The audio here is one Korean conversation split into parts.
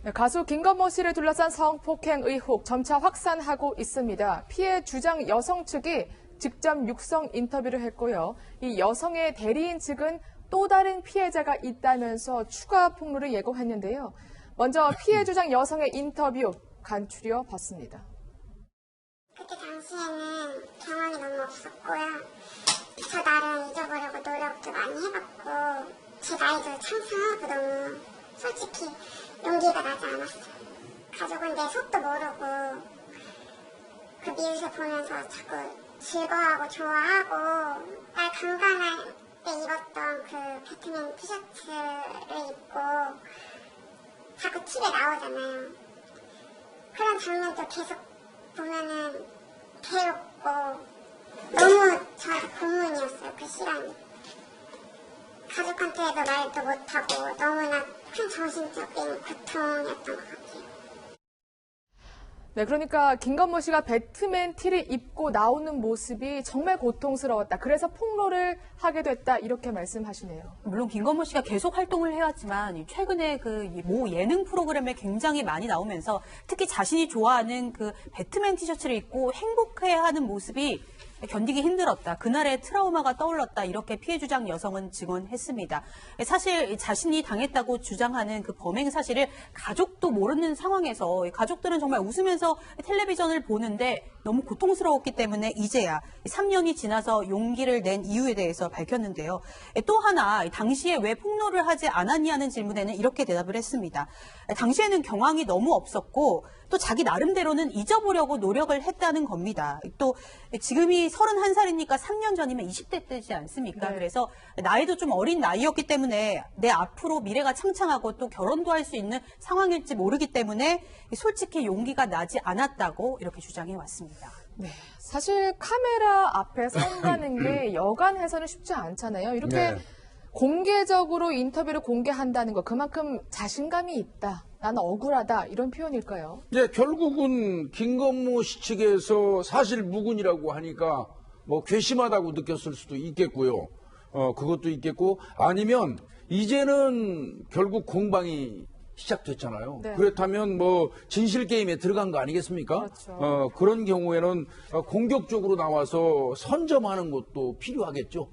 네, 가수 김건모 씨를 둘러싼 성폭행 의혹 점차 확산하고 있습니다. 피해 주장 여성 측이 직접 육성 인터뷰를 했고요. 이 여성의 대리인 측은 또 다른 피해자가 있다면서 추가 폭로를 예고했는데요. 먼저 피해 주장 여성의 인터뷰 간추려 봤습니다. 그때 당시에는 경황이 너무 없었고요. 저 나름 잊어보려고 노력도 많이 해봤고 제 나이도 창창하고 너무 솔직히 용기가 나지 않았어요. 가족은 내 속도 모르고 그 미우새 보면서 자꾸 즐거워하고 좋아하고 날 강간할 때 입었던 그 배트맨 티셔츠를 입고 자꾸 TV에 나오잖아요. 그런 장면도 계속 보면은 괴롭고 너무 저한테 고문이었어요. 그 시간이. 가족한테도 말도 못하고 너무나 큰 정신적인 고통이었던 것 같아요. 네, 그러니까 김건모 씨가 배트맨 티를 입고 나오는 모습이 정말 고통스러웠다. 그래서 폭로를 하게 됐다. 이렇게 말씀하시네요. 물론 김건모 씨가 계속 활동을 해왔지만 최근에 그 모 예능 프로그램에 굉장히 많이 나오면서 특히 자신이 좋아하는 그 배트맨 티셔츠를 입고 행복해하는 모습이 견디기 힘들었다. 그날의 트라우마가 떠올랐다. 이렇게 피해 주장 여성은 증언했습니다. 사실 자신이 당했다고 주장하는 그 범행 사실을 가족도 모르는 상황에서 가족들은 정말 웃으면서 텔레비전을 보는데 너무 고통스러웠기 때문에 이제야 3년이 지나서 용기를 낸 이유에 대해서 밝혔는데요. 또 하나 당시에 왜 폭로를 하지 않았냐는 질문에는 이렇게 대답을 했습니다. 당시에는 경황이 너무 없었고 또 자기 나름대로는 잊어보려고 노력을 했다는 겁니다. 또 지금이 31살이니까 3년 전이면 20대 때지 않습니까? 네. 그래서 나이도 좀 어린 나이였기 때문에 내 앞으로 미래가 창창하고 또 결혼도 할 수 있는 상황일지 모르기 때문에 솔직히 용기가 나지 않았다고 이렇게 주장해 왔습니다. 네, 사실 카메라 앞에 선다는 게 여간해서는 쉽지 않잖아요. 이렇게 네. 공개적으로 인터뷰를 공개한다는 거 그만큼 자신감이 있다. 나는 억울하다. 이런 표현일까요? 네, 결국은 김건모 씨 측에서 사실 무근이라고 하니까 뭐 괘씸하다고 느꼈을 수도 있겠고요. 그것도 있겠고 아니면 이제는 결국 공방이 시작됐잖아요. 네. 그렇다면 뭐 진실 게임에 들어간 거 아니겠습니까? 그렇죠. 그런 경우에는 공격적으로 나와서 선점하는 것도 필요하겠죠.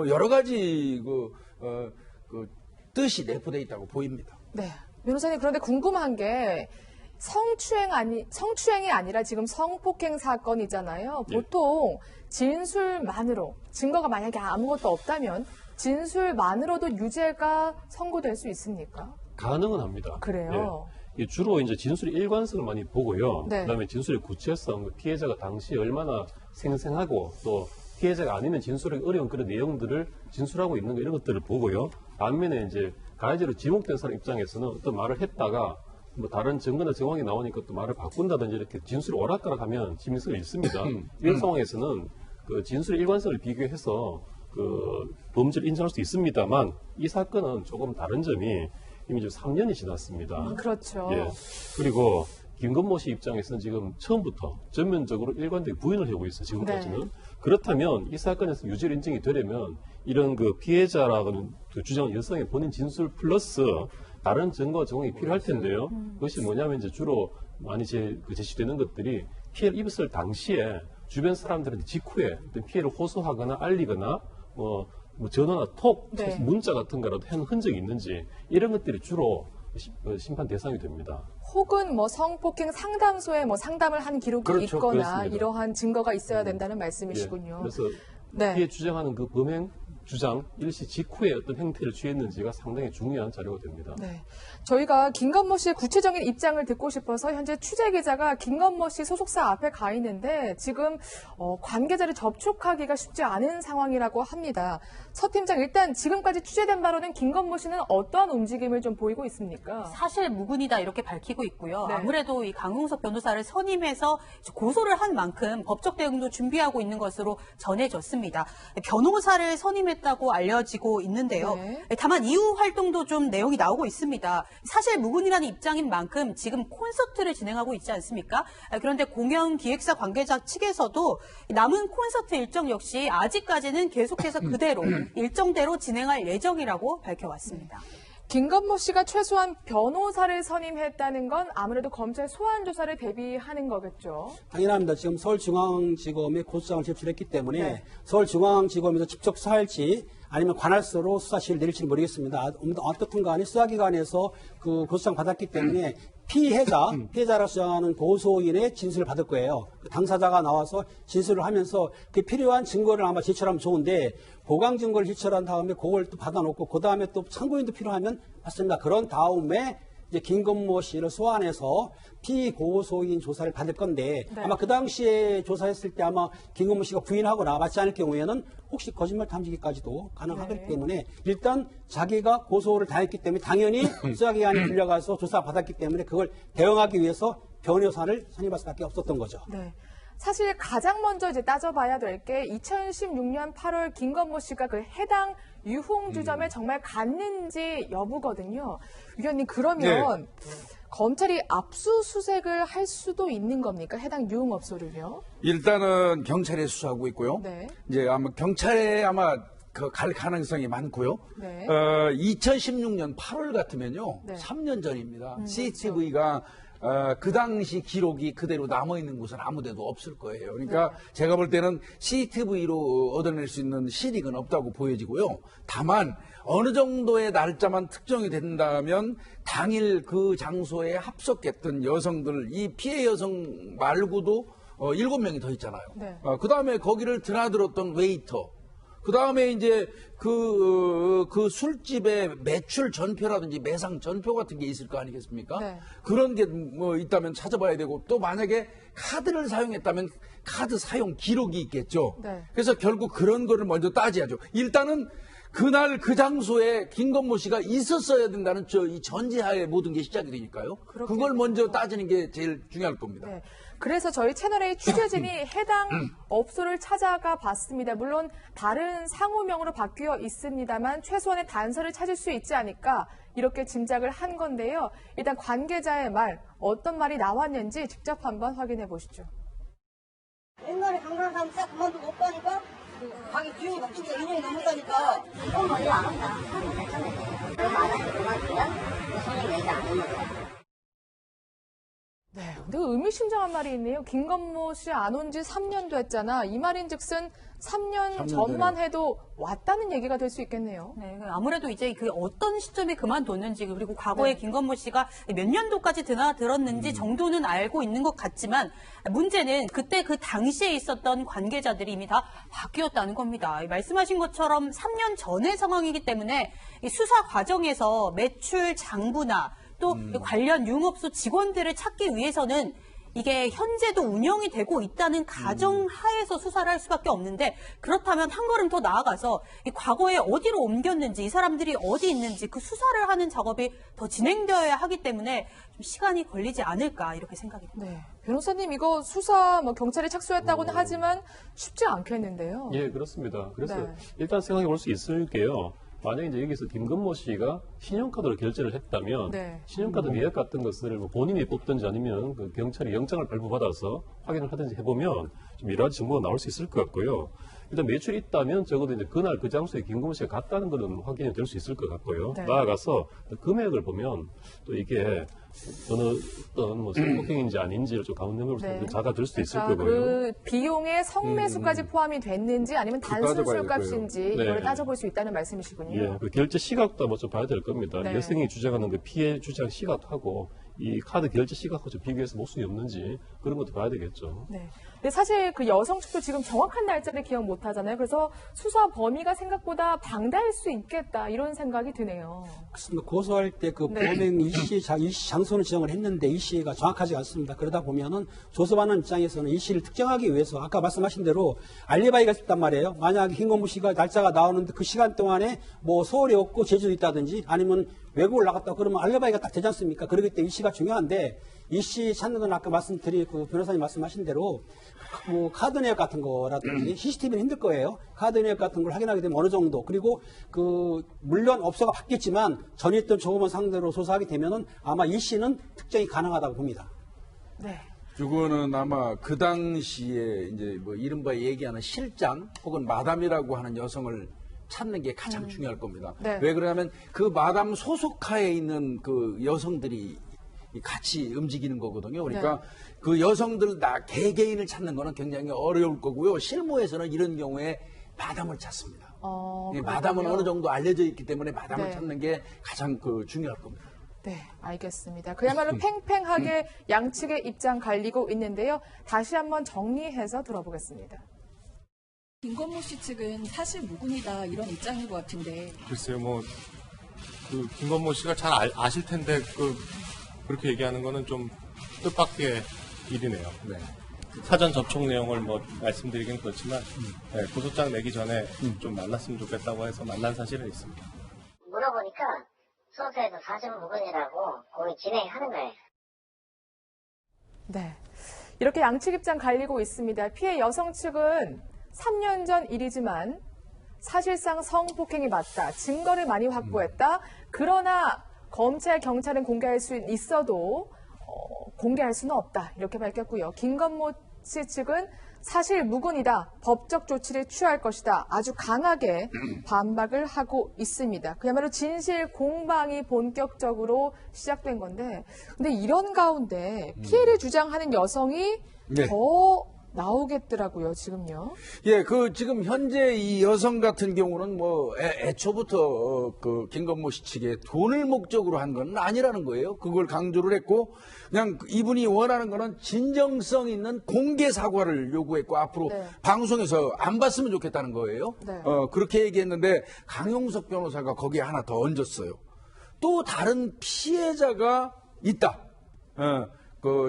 여러 가지 그 뜻이 내포되어 있다고 보입니다. 네. 변호사님, 그런데 궁금한 게 성추행이 아니라 지금 성폭행 사건이잖아요. 보통 진술만으로, 증거가 만약에 아무것도 없다면 진술만으로도 유죄가 선고될 수 있습니까? 가능은 합니다. 그래요? 예. 주로 이제 진술의 일관성을 많이 보고요. 네. 그다음에 진술의 구체성, 피해자가 당시에 얼마나 생생하고 또 피해자가 아니면 진술하기 어려운 그런 내용들을 진술하고 있는 거 이런 것들을 보고요. 반면에 이제 가해자로 지목된 사람 입장에서는 어떤 말을 했다가 뭐 다른 증거나 정황이 나오니까 또 말을 바꾼다든지 이렇게 진술이 오락가락하면 진실성이 있습니다. 이런 상황에서는 그 진술의 일관성을 비교해서 그 범죄를 인정할 수 있습니다만 이 사건은 조금 다른 점이 이미 3년이 지났습니다. 그렇죠. 예. 그리고 김건모 씨 입장에서는 지금 처음부터 전면적으로 일관되게 부인을 하고 있어요. 지금까지는. 네. 그렇다면 이 사건에서 유죄로 인정이 되려면 이런 그 피해자라고는 그 주장한 여성의 본인 진술 플러스 다른 증거 정황이 필요할 텐데요. 그것이 뭐냐면 이제 주로 많이 제시되는 것들이 피해를 입었을 당시에 주변 사람들한테 직후에 어떤 피해를 호소하거나 알리거나 뭐 전화나 톡, 네. 문자 같은 거라도 한 흔적이 있는지 이런 것들이 주로 심판 대상이 됩니다. 혹은 뭐 성폭행 상담소에 뭐 상담을 한 기록이 그렇죠. 있거나 그렇습니다. 이러한 증거가 있어야 된다는 말씀이시군요. 예. 그래서 네. 피해 주장하는 그 범행 주장 일시 직후에 어떤 행태를 취했는지가 상당히 중요한 자료가 됩니다. 네. 저희가 김건모 씨의 구체적인 입장을 듣고 싶어서 현재 취재 기자가 김건모 씨 소속사 앞에 가 있는데 지금 관계자를 접촉하기가 쉽지 않은 상황이라고 합니다. 서 팀장, 일단 지금까지 취재된 바로는 김건모 씨는 어떠한 움직임을 좀 보이고 있습니까? 사실 무근이다 이렇게 밝히고 있고요. 네. 아무래도 이 강용석 변호사를 선임해서 고소를 한 만큼 법적 대응도 준비하고 있는 것으로 전해졌습니다. 변호사를 선임했다고 알려지고 있는데요. 네. 다만 이후 활동도 좀 내용이 나오고 있습니다. 사실 무근이라는 입장인 만큼 지금 콘서트를 진행하고 있지 않습니까? 그런데 공연 기획사 관계자 측에서도 남은 콘서트 일정 역시 아직까지는 계속해서 그대로 일정대로 진행할 예정이라고 밝혀왔습니다. 김건모 씨가 최소한 변호사를 선임했다는 건 아무래도 검찰 소환 조사를 대비하는 거겠죠. 당연합니다. 지금 서울중앙지검에 고소장을 제출했기 때문에 네. 서울중앙지검에서 직접 수사할지 아니면 관할서로 수사실을 내릴지는 모르겠습니다. 어떻든 간에 수사기관에서 그 고소장 받았기 때문에 피해자라고 주장하는 고소인의 진술을 받을 거예요. 그 당사자가 나와서 진술을 하면서 그 필요한 증거를 아마 제출하면 좋은데 보강 증거를 제출한 다음에 그걸 또 받아놓고 그 다음에 또 참고인도 필요하면 맞습니다. 그런 다음에 이제 김건모 씨를 소환해서 피고소인 조사를 받을 건데 네. 아마 그 당시에 조사했을 때 아마 김건모 씨가 부인하거나 맞지 않을 경우에는 혹시 거짓말 탐지기까지도 가능하기 네. 때문에 일단 자기가 고소를 당했기 때문에 당연히 수사기관에 불려가서 조사받았기 때문에 그걸 대응하기 위해서 변호사를 선임할 수밖에 없었던 거죠. 네. 사실 가장 먼저 이제 따져봐야 될 게 2016년 8월 김건모 씨가 그 해당 유흥주점에 정말 갔는지 여부거든요. 위원님, 그러면 검찰이 압수수색을 할 수도 있는 겁니까? 해당 유흥업소를요? 일단은 경찰에 수사하고 있고요. 네. 이제 아마 경찰에 아마 갈 가능성이 많고요. 네. 2016년 8월 같으면요. 네. 3년 전입니다. 그렇죠. CCTV가 그 당시 기록이 그대로 남아있는 곳은 아무 데도 없을 거예요. 그러니까 네. 제가 볼 때는 CCTV로 얻어낼 수 있는 실익은 없다고 보여지고요. 다만 어느 정도의 날짜만 특정이 된다면 당일 그 장소에 합석했던 여성들, 이 피해 여성 말고도 7명이 더 있잖아요. 네. 그 다음에 거기를 드나들었던 웨이터, 그 다음에 이제 그 술집의 매출 전표라든지 매상 전표 같은 게 있을 거 아니겠습니까? 네. 그런 게 뭐 있다면 찾아봐야 되고 또 만약에 카드를 사용했다면 카드 사용 기록이 있겠죠. 네. 그래서 결국 그런 거를 먼저 따져야죠. 일단은 그날 그 장소에 김건모 씨가 있었어야 된다는 이 전제하에 모든 게 시작이 되니까요. 그걸 먼저 따지는 게 제일 중요할 겁니다. 네. 그래서 저희 채널의 취재진이 해당 업소를 찾아가 봤습니다. 물론 다른 상호명으로 바뀌어 있습니다만 최소한의 단서를 찾을 수 있지 않을까 이렇게 짐작을 한 건데요. 일단 관계자의 말, 어떤 말이 나왔는지 직접 한번 확인해 보시죠. 옛날에 강남 가면 싹 그만두고 못 가니까 가게 비용이 바뀌니까 2년이 넘었다니까. 이건 멀리 안 온다. 하면 괜찮은데. 만약에 그만두면 무슨 얘기 안 했는데. 네, 근데 의미심장한 말이 있네요. 김건모 씨 안 온 지 3년 됐잖아. 이 말인즉슨 3년 전만 해도 왔다는 얘기가 될 수 있겠네요. 네, 아무래도 이제 그 어떤 시점에 그만뒀는지 그리고 과거에 김건모 씨가 몇 년도까지 드나들었는지 정도는 알고 있는 것 같지만 문제는 그때 그 당시에 있었던 관계자들이 이미 다 바뀌었다는 겁니다. 말씀하신 것처럼 3년 전의 상황이기 때문에 이 수사 과정에서 매출 장부나 또 관련 유흥업소 직원들을 찾기 위해서는 이게 현재도 운영이 되고 있다는 가정하에서 수사를 할 수밖에 없는데 그렇다면 한 걸음 더 나아가서 이 과거에 어디로 옮겼는지 이 사람들이 어디 있는지 그 수사를 하는 작업이 더 진행되어야 하기 때문에 좀 시간이 걸리지 않을까 이렇게 생각이 듭니다. 네. 변호사님, 이거 수사 경찰이 착수했다고는 하지만 쉽지 않겠는데요. 예, 그렇습니다. 그래서 네. 일단 생각해 볼 수 있을 게요. 만약에 이제 여기서 김건모 씨가 신용카드로 결제를 했다면 네. 신용카드 내역 같은 것을 뭐 본인이 뽑든지 아니면 그 경찰이 영장을 발부받아서 확인을 하든지 해보면 좀 여러 가지 정보가 나올 수 있을 것 같고요. 일단 매출이 있다면 적어도 이제 그날 그 장소에 김건모 씨가 갔다는 것은 확인이 될 수 있을 것 같고요. 네. 나아가서 금액을 보면 또 이게 어떤 뭐 성폭행인지 아닌지를 좀 감독해볼 수 있는 자가 될 수도 있을 그러니까 거고요. 그 비용에 성매수까지 포함이 됐는지 아니면 단순 따져봐야 될 술값인지 거예요. 네. 이걸 따져볼 수 있다는 말씀이시군요. 예, 그 결제 시각도 한번 좀 봐야 될 겁니다. 네. 여성이 주장하는 그 피해 주장 시각하고 이 카드 결제 시각하고 좀 비교해서 모순이 없는지 그런 것도 봐야 되겠죠. 네. 근데 사실 그 여성 측도 지금 정확한 날짜를 기억 못 하잖아요. 그래서 수사 범위가 생각보다 방대할 수 있겠다 이런 생각이 드네요. 그렇습니다. 고소할 때 그 네. 범행 일시 장소는 지정을 했는데 일시가 정확하지 않습니다. 그러다 보면은 조사받는 입장에서는 일시를 특정하기 위해서 아까 말씀하신 대로 알리바이가 있단 말이에요. 만약에 김건모 씨가 날짜가 나오는데 그 시간 동안에 뭐 서울에 없고 제주도 있다든지 아니면 외국을 나갔다 그러면 알리바이가 딱 되지 않습니까? 그렇기 때문에 일시가 중요한데 일시 찾는 건 아까 말씀드린 그 변호사님 말씀하신 대로 뭐 카드 내역 같은 거라든지 CCTV는 힘들 거예요. 카드 내역 같은 걸 확인하게 되면 어느 정도 그리고 그 물론 업소가 바뀌었지만 전에 있던 조업원 상대로 조사하게 되면은 아마 일시는 특정이 가능하다고 봅니다. 네. 그거는 아마 그 당시에 이제 뭐 이른바 얘기하는 실장 혹은 마담이라고 하는 여성을 찾는 게 가장 중요할 겁니다. 네. 왜 그러냐면 그 마담 소속하에 있는 그 여성들이 같이 움직이는 거거든요. 그러니까 네. 그 여성들 개개인을 찾는 거는 굉장히 어려울 거고요. 실무에서는 이런 경우에 마담을 찾습니다. 마담은 그렇군요. 어느 정도 알려져 있기 때문에 마담을 네. 찾는 게 가장 중요할 겁니다. 네, 알겠습니다. 그야말로 팽팽하게 양측의 입장 갈리고 있는데요. 다시 한번 정리해서 들어보겠습니다. 김건모 씨 측은 사실 무근이다 이런 입장인 것 같은데. 글쎄요, 김건모 씨가 잘 아실 텐데, 그렇게 얘기하는 거는 좀 뜻밖의 일이네요. 네. 사전 접촉 내용을 말씀드리긴 그렇지만, 네, 고소장 내기 전에 좀 만났으면 좋겠다고 해서 만난 사실은 있습니다. 물어보니까 수사에서 사실 무근이라고 거의 진행하는 거예요. 네. 이렇게 양측 입장 갈리고 있습니다. 피해 여성 측은 3년 전 일이지만 사실상 성폭행이 맞다. 증거를 많이 확보했다. 그러나 검찰, 경찰은 공개할 수 있어도 공개할 수는 없다. 이렇게 밝혔고요. 김건모 씨 측은 사실 무근이다. 법적 조치를 취할 것이다. 아주 강하게 반박을 하고 있습니다. 그야말로 진실 공방이 본격적으로 시작된 건데, 근데 이런 가운데 피해를 주장하는 여성이 네. 더 나오겠더라고요, 지금요. 예, 지금 현재 이 여성 같은 경우는 애초부터 김건모 씨 측에 돈을 목적으로 한 건 아니라는 거예요. 그걸 강조를 했고, 그냥 이분이 원하는 거는 진정성 있는 공개 사과를 요구했고, 앞으로 네. 방송에서 안 봤으면 좋겠다는 거예요. 네. 그렇게 얘기했는데, 강용석 변호사가 거기에 하나 더 얹었어요. 또 다른 피해자가 있다.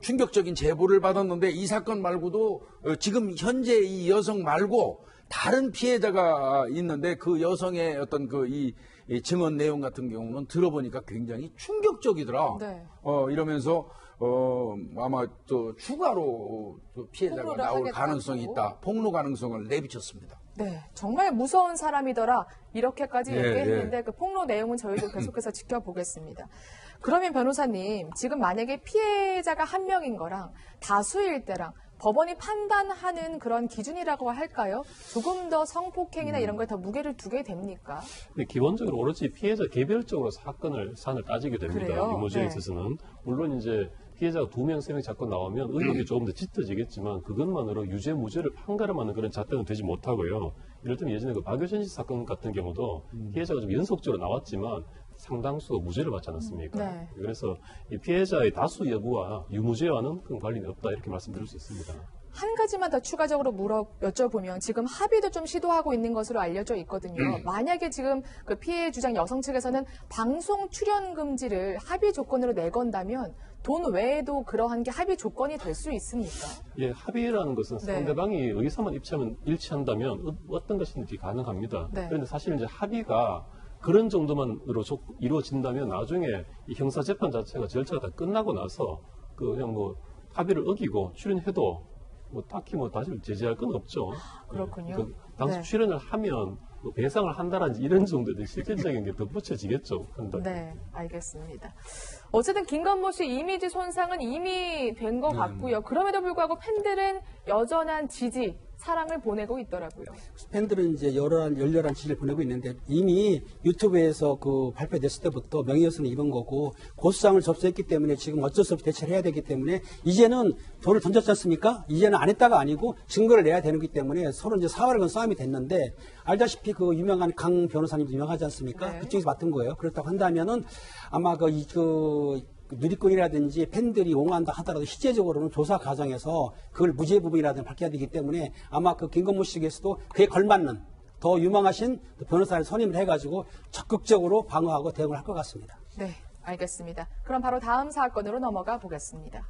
충격적인 제보를 받았는데 이 사건 말고도 지금 현재 이 여성 말고 다른 피해자가 있는데 그 여성의 어떤 이 증언 내용 같은 경우는 들어보니까 굉장히 충격적이더라. 네. 이러면서 아마 또 추가로 피해자가 폭로를 나올 하겠다고. 가능성이 있다. 폭로 가능성을 내비쳤습니다. 네, 정말 무서운 사람이더라. 이렇게까지 예, 얘기했는데 그 폭로 내용은 저희도 계속해서 지켜보겠습니다. 그러면 변호사님, 지금 만약에 피해자가 한 명인 거랑 다수일 때랑 법원이 판단하는 그런 기준이라고 할까요? 조금 더 성폭행이나 이런 거에 더 무게를 두게 됩니까? 근데 기본적으로 오로지 피해자 개별적으로 산을 따지게 됩니다. 그래요? 유무죄에 네. 있어서는. 물론 이제 피해자가 2명, 3명 자꾸 나오면 의혹이 조금 더 짙어지겠지만 그것만으로 유죄, 무죄를 판가름하는 그런 잣대는 되지 못하고요. 예를 들면 예전에 그 박효신 씨 사건 같은 경우도 피해자가 좀 연속적으로 나왔지만 상당수가 무죄를 받지 않았습니까? 네. 그래서 이 피해자의 다수 여부와 유무죄와는 큰 관련이 없다 이렇게 말씀드릴 수 있습니다. 한 가지만 더 추가적으로 여쭤보면 지금 합의도 좀 시도하고 있는 것으로 알려져 있거든요. 만약에 지금 그 피해 주장 여성 측에서는 방송 출연 금지를 합의 조건으로 내건다면 돈 외에도 그러한 게 합의 조건이 될 수 있습니까? 예, 합의라는 것은 네. 상대방이 의사만 일치한다면 어떤 것이든지 가능합니다. 네. 그런데 사실 이제 합의가 그런 정도만으로 이루어진다면 나중에 이 형사재판 자체가 절차가 다 끝나고 나서 그냥 합의를 어기고 출연해도 딱히 다시 제재할 건 없죠. 그렇군요. 당시 네. 출연을 하면 배상을 한다든지 이런 정도의 실질적인 게 덧붙여지겠죠. 네, 알겠습니다. 어쨌든 김건모 씨 이미지 손상은 이미 된 것 같고요. 그럼에도 불구하고 팬들은 여전한 지지, 사랑을 보내고 있더라고요. 팬들은 이제 열렬한 지지를 보내고 있는데 이미 유튜브에서 발표됐을 때부터 명예훼손을 입은 거고 고소장을 접수했기 때문에 지금 어쩔 수 없이 대처를 해야 되기 때문에 이제는 돈을 던졌지 않습니까? 이제는 안 했다가 아니고 증거를 내야 되는 거기 때문에 서로 이제 사활을 건 싸움이 됐는데 알다시피 그 유명한 강 변호사님도 유명하지 않습니까? 네. 그쪽에서 맡은 거예요. 그렇다고 한다면은 아마 누리꾼이라든지 팬들이 옹호한다 하더라도 실제적으로는 조사 과정에서 그걸 무죄 부분이라든지 밝혀야 되기 때문에 아마 김건모 씨에게서도 그에 걸맞는 더 유망하신 변호사를 선임을 해가지고 적극적으로 방어하고 대응을 할 것 같습니다. 네, 알겠습니다. 그럼 바로 다음 사건으로 넘어가 보겠습니다.